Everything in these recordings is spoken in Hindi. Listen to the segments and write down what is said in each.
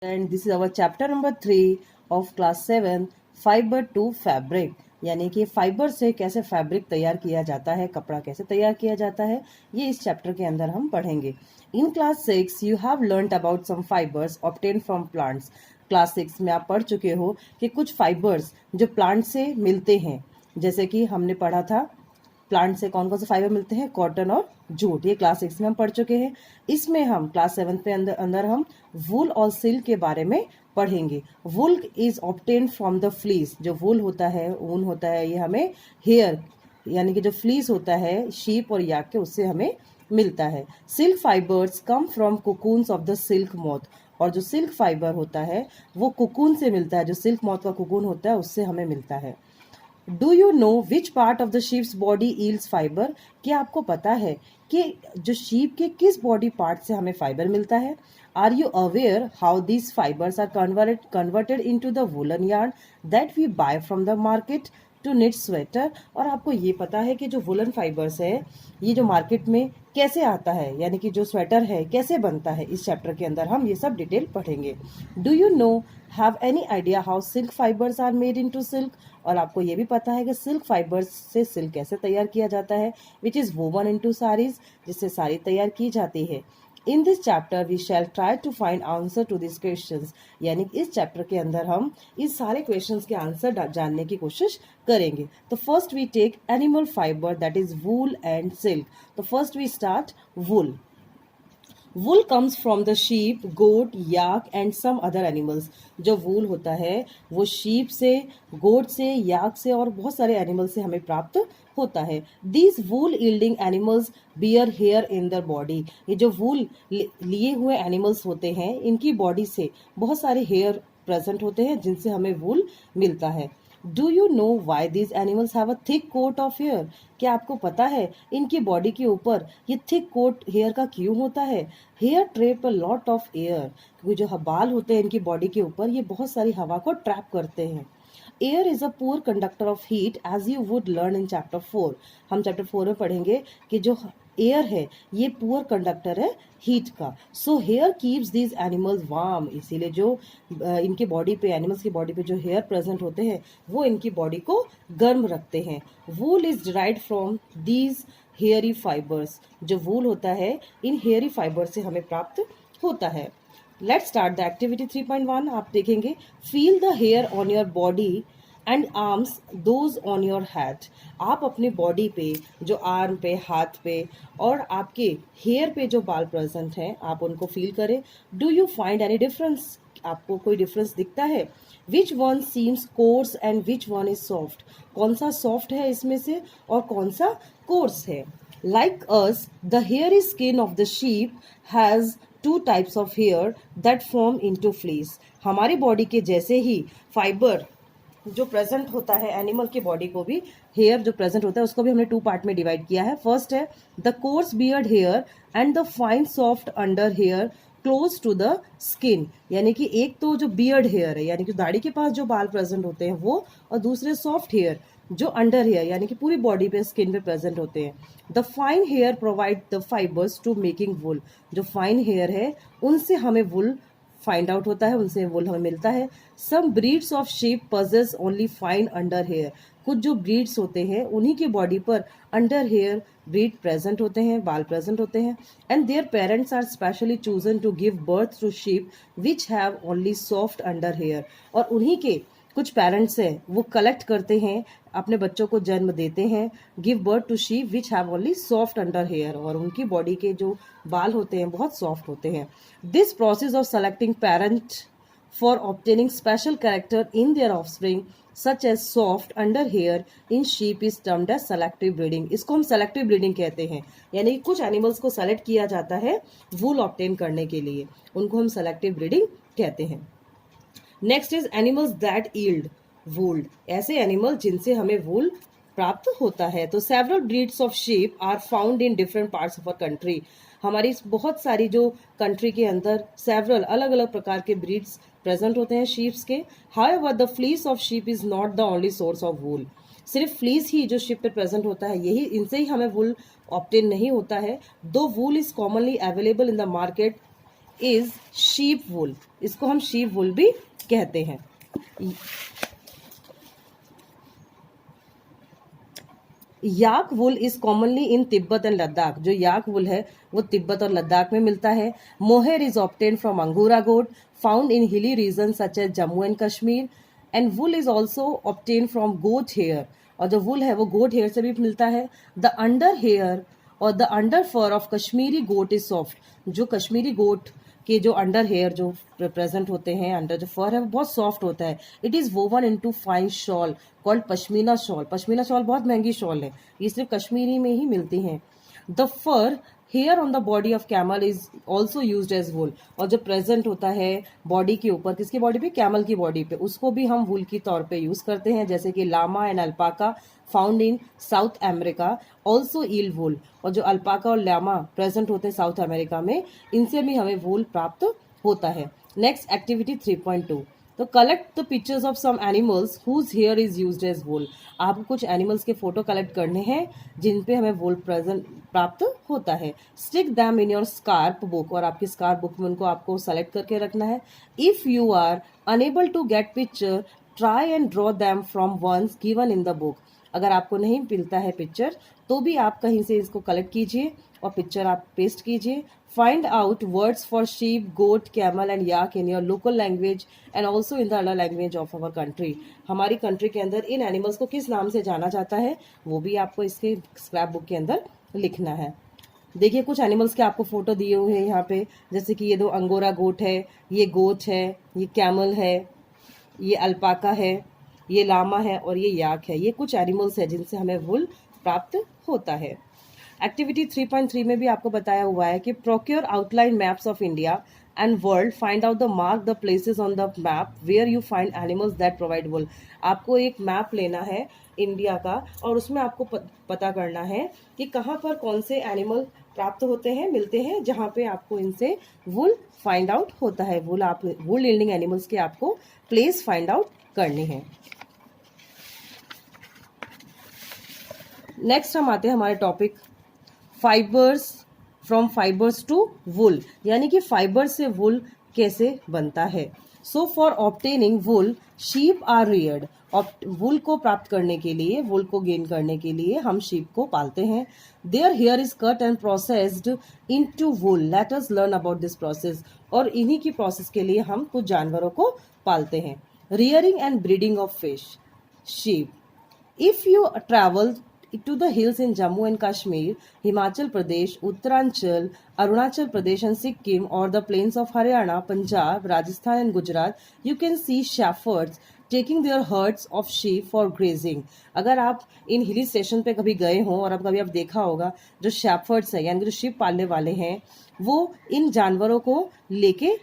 And this is our chapter number 3 of class 7 fibre to fabric, यानी कि फाइबर से कैसे फैब्रिक तैयार किया जाता है, कपड़ा कैसे तैयार किया जाता है, ये इस चैप्टर के अंदर हम पढ़ेंगे। In class 6 you have learned about some fibres obtain from plants. Class 6 में आप पढ़ चुके हो कि कुछ फाइबर्स जो प्लांट से मिलते हैं, जैसे कि हमने पढ़ा था प्लांट से कौन कौन से फाइबर मिलते हैं, कॉटन और जूट। ये क्लास 6 में हम पढ़ चुके हैं। इसमें हम क्लास 7 पे अंदर हम वूल और सिल्क के बारे में पढ़ेंगे। वूल is obtained from the fleece. जो वूल होता है, ऊन होता है, ये हमें हेयर यानी कि जो फ्लीस होता है शीप और याक के, उससे हमें मिलता है। Silk fibres come from cocoons of the silk moth. और जो सिल्क फाइबर होता है वो कुकून से मिलता है, जो सिल्क मॉथ का कुकून होता है उससे हमें मिलता है। Do you know which part of the sheeps body yields fibre. क्या आपको पता है कि जो शीप के किस बॉडी पार्ट से हमें फाइबर मिलता है। Are you aware how these fibres are converted into the woollen yarn that we buy from the market to knit sweater. और आपको ये पता है कि जो वुलन फाइबर्स है ये जो मार्केट में कैसे आता है, यानी कि जो स्वेटर है कैसे बनता है, इस चैप्टर के अंदर हम ये सब डिटेल पढ़ेंगे। Do you know have any idea how silk fibres are made into silk. और आपको ये भी पता है कि सिल्क फाइबर्स से सिल्क कैसे तैयार किया जाता है, which is woven into saris, जिससे साड़ी तैयार की जाती है। In this chapter we shall try to find answer to this questions. यानी इस चैप्टर के अंदर हम इस सारे क्वेश्चंस के आंसर जानने की कोशिश करेंगे। तो first we take animal fibre, that is wool and silk. तो first we start wool. Wool comes from the sheep, goat, yak and some other animals. जो वूल होता है वो शीप से, गोट से, याक से और बहुत सारे एनिमल से हमें प्राप्त होता है। These wool yielding animals bear hair in the body. ये जो वूल लिए हुए एनिमल्स होते हैं इनकी बॉडी से बहुत सारे हेयर प्रेजेंट होते हैं जिनसे हमें वूल मिलता है। Do you know why these animals have a thick coat of hair. क्या आपको पता है इनकी बॉडी के ऊपर ये थिक कोट हेयर का क्यों होता है। Hair trap a lot of air, क्योंकि जो बाल होते हैं इनकी बॉडी के ऊपर ये बहुत सारी हवा को ट्रैप करते हैं। Air is a poor conductor of heat as you would learn in chapter 4। हम चैप्टर 4 में पढ़ेंगे कि जो एयर है ये पुअर कंडक्टर है हीट का। So here keeps these animals warm. इसीलिए जो इनके बॉडी पे, एनिमल्स की बॉडी पे जो हेयर प्रेजेंट होते हैं वो इनकी बॉडी को गर्म रखते हैं। वूल is derived from these hairy fibres. जो वूल होता है इन हेयरी फाइबर से हमें प्राप्त होता है। Let's start the activity 3.1। आप देखेंगे feel the hair on your body and arms those on your head. आप अपने बॉडी पे, जो आर्म पे, हाथ पे और आपके हेयर पे जो बाल प्रेजेंट हैं आप उनको फील करें। Do you find any difference. आपको कोई डिफरेंस दिखता है। Which one seems course and which one is soft. कौन सा सॉफ्ट है इसमें से और कौन सा कोर्स है। Like us the hairy skin of the sheep has two types of hair that form into fleece. हमारी बॉडी के जैसे ही फाइबर जो प्रेजेंट होता है एनिमल की बॉडी को भी, हेयर जो प्रेजेंट होता है उसको भी हमने 2 पार्ट में डिवाइड किया है। फर्स्ट है the coarse beard hair and the fine soft under hair close to the skin. यानी कि एक तो जो बियर्ड हेयर है यानी कि दाढ़ी के पास जो बाल प्रेजेंट होते हैं वो, और दूसरे सॉफ्ट हेयर जो अंडर हेयर यानी कि पूरी बॉडी पे, स्किन पे प्रेजेंट होते हैं। The fine hair provide the fibres to making wool. जो फाइन हेयर है उनसे हमें वुल फाइंड आउट होता है, उनसे वुल हमें मिलता है। Some breeds of sheep possess only fine under hair. कुछ जो ब्रीड्स होते हैं उन्हीं की बॉडी पर अंडर हेयर ब्रीड प्रेजेंट होते हैं, बाल प्रेजेंट होते हैं। And their parents are specially chosen to give birth to sheep which have only soft under hair. और उन्हीं के कुछ पेरेंट्स हैं वो कलेक्ट करते हैं, अपने बच्चों को जन्म देते हैं, give birth to sheep which have only soft under hair, और उनकी बॉडी के जो बाल होते हैं बहुत सॉफ्ट होते हैं। This process of selecting parent for obtaining special character in their offspring such as soft under hair in sheep is termed as selective breeding. इसको हम सेलेक्टिव ब्रीडिंग कहते हैं, यानी कुछ एनिमल्स को सेलेक्ट किया जाता है वूल ऑब्टेन करने के लिए, उनको हम सेलेक्टिव ब्रीडिंग कहते हैं। Next is animals that yield wool. ऐसे एनिमल जिनसे हमें वूल प्राप्त होता है। तो several breeds of sheep are found in different parts of a country. हमारी बहुत सारी जो कंट्री के अंदर सेवरल अलग अलग प्रकार के ब्रीड्स प्रेजेंट होते हैं शीप्स के। However the fleece of sheep is not the only source of wool. सिर्फ फ्लीस ही जो शिप पे प्रेजेंट होता है यही, इनसे ही हमें वूल ऑब्टेन नहीं होता है। दो wool is commonly available in the market is sheep wool, इसको हम शीप वुल भी कहते हैं। Yak wool is commonly in Tibet and Ladakh, जो याक वुल है वो तिब्बत और लद्दाख में मिलता है। मोहेर इज ऑब्टेन फ्रॉम अंगूरा गोट found in hilly region such as Jammu and Kashmir, and wool is also obtain from goat hair, और जो वुल है वो गोट हेयर से भी मिलता है। द अंडर हेयर और the under fur of Kashmiri goat is soft, जो कश्मीरी गोट के जो अंडर हेयर जो प्रेजेंट होते हैं, अंडर जो फर है वो बहुत सॉफ्ट होता है। It is woven into fine shawl called pashmina shawl, pashmina shawl बहुत महंगी शॉल है, ये सिर्फ कश्मीरी में ही मिलती हैं। The fur hair on the body of camel is also use as wool, और जो प्रेजेंट होता है बॉडी के ऊपर, किसकी बॉडी पे, कैमल की बॉडी पे, उसको भी हम वुल की तौर पे यूज करते हैं, जैसे कि llama and alpaca found in South America, also yield wool, और जो अल्पाका और लामा प्रेजेंट होते हैं साउथ अमेरिका में, इनसे भी हमें वुल प्राप्त होता है। नेक्स्ट एक्टिविटी 3.2, तो collect the pictures of some animals whose hair is used as wool, आपको कुछ एनिमल्स के फोटो कलेक्ट करने हैं जिन पे हमें वुल प्रेजेंट प्राप्त होता है। Stick them in your scrap book, और आपकी स्कार्प बुक में उनको आपको सेलेक्ट करके रखना है। If you are unable to get picture try and draw them from ones given in the book, अगर आपको नहीं मिलता है पिक्चर तो भी आप कहीं से इसको कलेक्ट कीजिए और पिक्चर आप पेस्ट कीजिए। Find out words for sheep, goat, camel and yak in your local language and also in the other language of our country, हमारी कंट्री के अंदर इन एनिमल्स को किस नाम से जाना जाता है वो भी आपको इसके स्क्रैप बुक के अंदर लिखना है। देखिए कुछ एनिमल्स के आपको फोटो दिए हुए हैं यहाँ पे, जैसे कि ये दो अंगोरा गोट है, ये गोट है, ये कैमल है, ये अल्पाका है, ये लामा है और ये याक है। ये कुछ एनिमल्स है जिनसे हमें वुल प्राप्त होता है। एक्टिविटी 3.3 में भी आपको बताया हुआ है कि procure outline maps of India and world, find out the mark the places on the map where you find animals that provide wool, आपको एक मैप लेना है इंडिया का और उसमें आपको पता करना है कि कहाँ पर कौन से एनिमल प्राप्त होते हैं, मिलते हैं, जहाँ पे आपको इनसे वुल फाइंड आउट होता है। वुल यील्डिंग एनिमल्स के आपको प्लेस फाइंड आउट करनी है। नेक्स्ट हम आते हैं हमारे topic fibres, from fibres to wool, यानी कि फाइबर से वुल कैसे बनता है। So for obtaining wool sheep are reared, wool को प्राप्त करने के लिए, वुल को गेन करने के लिए हम शीप को पालते हैं। Their hair is cut and processed into wool, let us learn about this process, और इन्हीं की प्रोसेस के लिए हम कुछ जानवरों को पालते हैं। Rearing and breeding of fish, sheep, if you travel to the hills in Jammu and Kashmir, Himachal Pradesh, Uttaranchal, Arunachal Pradesh and Sikkim, or the plains of Haryana, Punjab, Rajasthan and Gujarat, you can see shepherds taking their herds of sheep for grazing. अगर आप इन हिली स्टेशन पे कभी गए हों और अब कभी आप देखा होगा, जो शेफर्ड्स है यानी जो शीप पालने वाले हैं वो इन जानवरों को लेके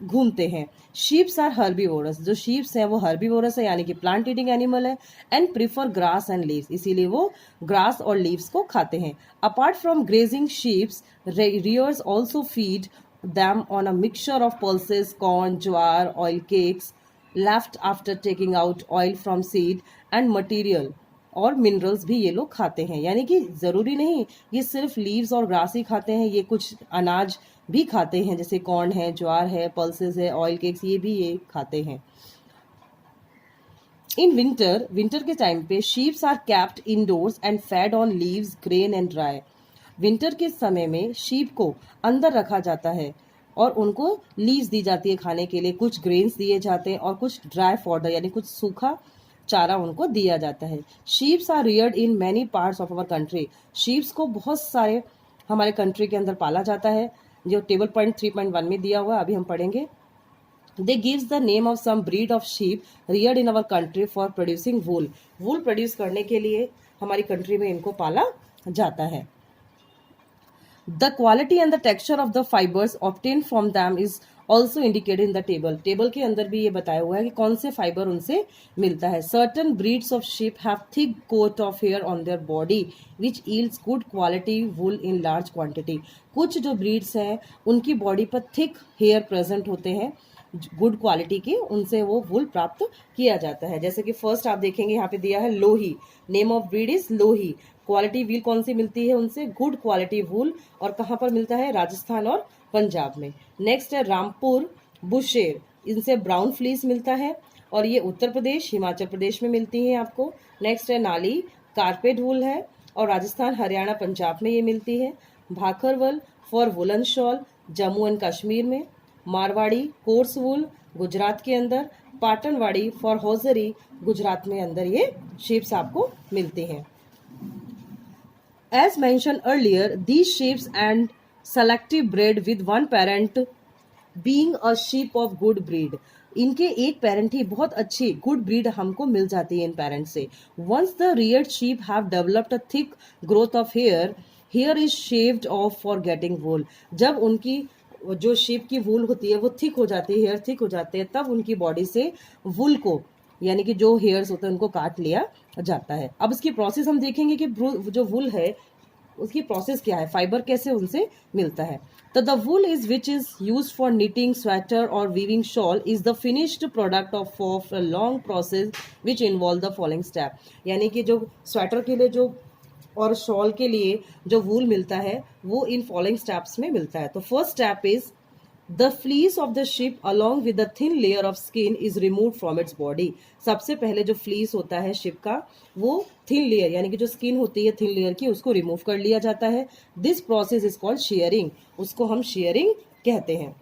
घूमते हैं। शीप्स आर हर्बीवोरस, जो शीप्स हैं वो हर्बीवोरस है यानी कि प्लांट ईटिंग एनिमल है, and prefer grass and leaves, इसीलिए वो ग्रास और लीव्स को खाते हैं। Apart from grazing sheeps, rearers also feed them on a mixture of pulses, corn, jowar, oil cakes left after taking out oil from seed and material, और मिनरल्स भी ये लोग खाते हैं, यानी कि जरूरी नहीं ये सिर्फ लीव्स और ग्रास ही खाते हैं, ये कुछ अनाज भी खाते हैं, जैसे कॉर्न है, ज्वार है, पल्सेस है, ऑयल केक्स, ये भी ये खाते हैं। इन विंटर के टाइम पे sheeps are kept indoors and fed on leaves, grain and dry, winter के समय में शीप को अंदर रखा जाता है और उनको लीव्स दी जाती है खाने के लिए, कुछ ग्रेन्स दिए जाते हैं और कुछ ड्राई फॉडर यानी कुछ सूखा चारा उनको दिया जाता है। Sheeps are reared in many parts of our country, sheeps को बहुत सारे हमारे कंट्री के अंदर पाला जाता है, जो टेबल पॉइंट 3.1 में दिया हुआ अभी हम पढ़ेंगे। They gives the name of some breed of sheep reared in our country for producing wool, wool produce करने के लिए हमारी कंट्री में इनको पाला जाता है। The quality and the texture of the fibres obtain from them is also indicated in the table, table के अंदर भी ये बताया हुआ है कि कौन से फाइबर उनसे मिलता है। Certain breeds of sheep have thick coat of hair on their body which yields good quality wool in large quantity, कुछ जो ब्रीड्स हैं उनकी बॉडी पर थिक हेयर प्रेजेंट होते हैं गुड क्वालिटी के, उनसे वो वुल प्राप्त किया जाता है। जैसे कि फर्स्ट आप देखेंगे यहाँ पे दिया है Lohi, name of breed is Lohi, quality wool कौन सी मिलती है उनसे? Good quality wool. और कहाँ पर मिलता है? राजस्थान और पंजाब में। नेक्स्ट है रामपुर बुशेर, इनसे ब्राउन फ्लीस मिलता है और ये उत्तर प्रदेश, हिमाचल प्रदेश में मिलती हैं आपको। नेक्स्ट है नाली कारपेट वूल है और राजस्थान, हरियाणा, पंजाब में ये मिलती है। Bakharwal for woollen shawl, Jammu and Kashmir में। मारवाड़ी कोर्स वूल, गुजरात के अंदर। पाटनवाड़ी फॉर हौजरी, गुजरात में अंदर ये शेप्स आपको मिलते हैं। As mentioned earlier, these sheeps and selective bred with one parent being a sheep of good breed. इनके एक पेरेंट ही बहुत अच्छी गुड ब्रीड हमको मिल जाती है इन पेरेंट से। Once the reared sheep have developed a thick growth of hair, hair is shaved off for getting wool. जब उनकी जो शीप की वूल होती है वो थिक हो जाती है, हेयर थिक हो जाते हैं, तब उनकी बॉडी से वूल को यानी कि जो हेयर्स होते हैं उनको काट लिया जाता है। अब इसकी प्रोसेस हम देखेंगे कि जो वूल है उसकी प्रोसेस क्या है, फाइबर कैसे उनसे मिलता है। तो the wool is which is use for knitting sweater और weaving shawl is the finished product of a long process which involve the following step. यानी कि जो स्वेटर के लिए जो और शॉल के लिए जो वूल मिलता है वो इन फॉलोइंग स्टेप्स में मिलता है। तो first step is the fleece of the ship along with the thin layer of skin is remove from its body. सबसे पहले जो फ्लीस होता है शिप का वो थिन लेयर यानी कि जो स्किन होती है थिन लेयर की उसको रिमूव कर लिया जाता है। This process is called shearing, उसको हम शेयरिंग कहते हैं।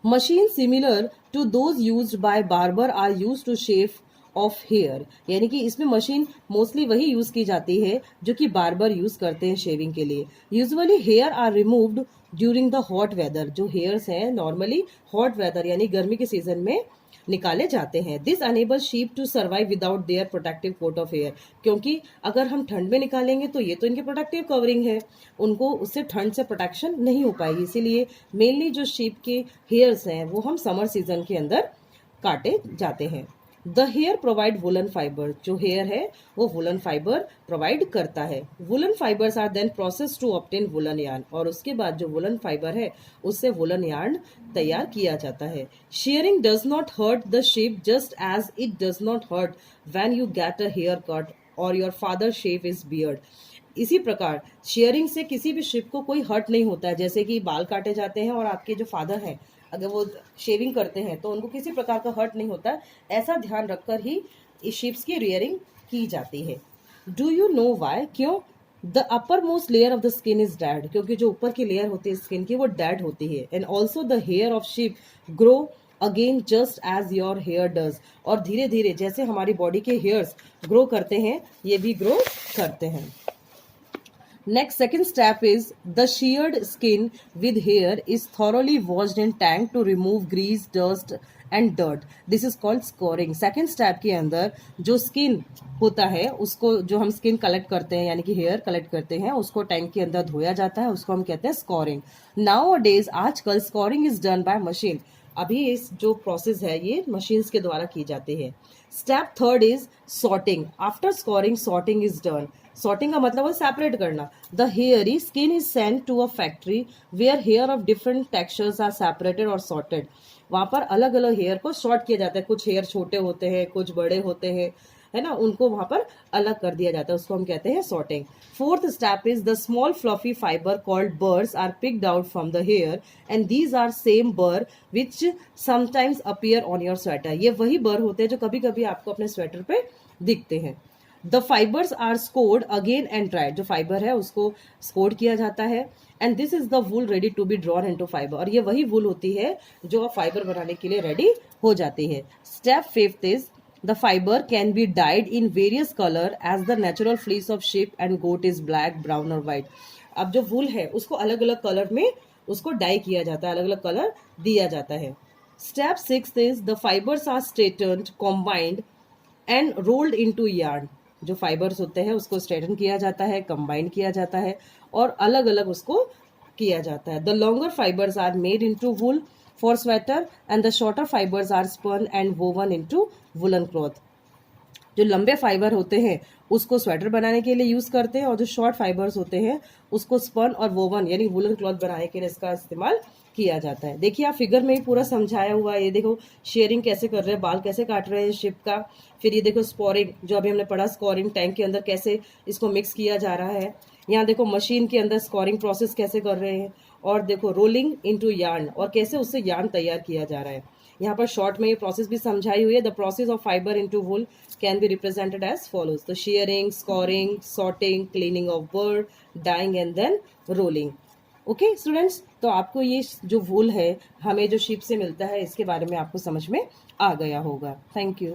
Machine similar to those used by barber are used to shave off hair, यानी कि इसमें मशीन मोस्टली वही यूज की जाती है जो कि बार्बर यूज करते हैं शेविंग के लिए। Usually hair are removed during the hot weather, जो हेयर्स हैं नॉर्मली हॉट वेदर यानी गर्मी के सीजन में निकाले जाते हैं। This enable sheep to survive without their protective coat of hair, क्योंकि अगर हम ठंड में निकालेंगे तो ये तो इनकी प्रोटेक्टिव कवरिंग है, उनको उससे ठंड से प्रोटेक्शन नहीं हो पाएगी। इसीलिए मेनली जो शीप के हेयर्स हैं वो हम समर सीजन के अंदर काटे जाते हैं। The hair provide woollen fibre, जो हेयर है वो वुलन फाइबर प्रोवाइड करता है। Woollen fibres are then process to obtain woollen yarn, और उसके बाद जो वुलन फाइबर है उससे वुलन यार्न तैयार किया जाता है। Shearing does not hurt the sheep just as it does not hurt when you get a haircut और your father shave his beard. इसी प्रकार शेयरिंग से किसी भी शिप को कोई हर्ट नहीं होता है, जैसे कि बाल काटे जाते हैं और आपके जो फादर हैं अगर वो शेविंग करते हैं तो उनको किसी प्रकार का हर्ट नहीं होता, ऐसा ध्यान रखकर ही इस शिप्स की रियरिंग की जाती है। Do you know why? क्यों? The upper most layer of the skin is dead, क्योंकि जो ऊपर की लेयर होती है स्किन की वो डेड होती है। And also the hair of sheep grow again just as your hair does, और धीरे धीरे जैसे हमारी बॉडी के हेयर्स ग्रो करते हैं ये भी ग्रो करते हैं। Next, second step is the sheared skin with hair is thoroughly washed in tank to remove grease, dust and dirt. This is called scoring. Second step के अंदर जो skin होता है उसको जो हम skin कलेक्ट करते हैं यानी कि hair कलेक्ट करते हैं उसको टैंक के अंदर धोया जाता है, उसको हम कहते हैं scoring. Nowadays आजकल scoring is done by machine. अभी इस जो प्रोसेस है ये मशीन्स के द्वारा की जाती है। Step third is sorting. After scouring sorting is done. Sorting का मतलब है सेपरेट करना। The hairy skin is sent to a factory where hair of different textures are separated और सॉर्टेड। वहां पर अलग अलग हेयर को सॉर्ट किया जाता है, कुछ हेयर छोटे होते हैं कुछ बड़े होते हैं, है ना, उनको वहां पर अलग कर दिया जाता है, उसको हम कहते हैं sorting. Fourth step is the small fluffy fibre called burrs are picked out from the hair and these are same burr which sometimes appear on your sweater. ये वही बर होते हैं जो कभी कभी आपको अपने स्वेटर पे दिखते हैं। The fibres are scoured again and dried. जो फाइबर है उसको स्कोर्ड किया जाता है and this is the wool ready to be drawn into fibre, और ये वही वूल होती है जो फाइबर बनाने के लिए रेडी हो जाती है। Step fifth is the fiber can be dyed in various color as the natural fleece of sheep and goat is black, brown और white. अब जो वूल है उसको अलग अलग कलर में उसको डाई किया जाता है, अलग अलग कलर दिया जाता है। Step six is the fibres are straightened, combined and rolled into yarn. जो फाइबर्स होते हैं उसको स्ट्रेटन किया जाता है, कंबाइन किया जाता है और अलग अलग उसको किया जाता है। The longer fibres are made into wool for sweater and the shorter fibers are spun and woven into woolen cloth. जो लंबे फाइबर होते हैं उसको स्वेटर बनाने के लिए यूज करते हैं, और जो शॉर्ट फाइबर्स होते हैं उसको स्पन और वोवन यानी वुलन क्लॉथ बनाने के लिए इसका इस्तेमाल किया जाता है। देखिए आप फिगर में ही पूरा समझाया हुआ है। ये देखो शेयरिंग कैसे कर रहे हैं, बाल कैसे काट रहे हैं शिप का। फिर ये देखो स्पोरिंग, जो अभी हमने पढ़ा, स्कोरिंग टैंक के अंदर कैसे इसको मिक्स किया जा रहा है। यहाँ देखो मशीन के अंदर स्कोरिंग प्रोसेस कैसे कर रहे हैं, और देखो रोलिंग इनटू यार्न, और कैसे उससे यार्न तैयार किया जा रहा है। यहाँ पर शॉर्ट में ये प्रोसेस भी समझाई हुई है। The process of fibre into wool can be represented as follows. तो shearing, scouring, sorting, cleaning of bird, dyeing and then rolling. Okay students, तो आपको ये जो वूल है हमें जो शीप से मिलता है इसके बारे में आपको समझ में आ गया होगा। Thank you.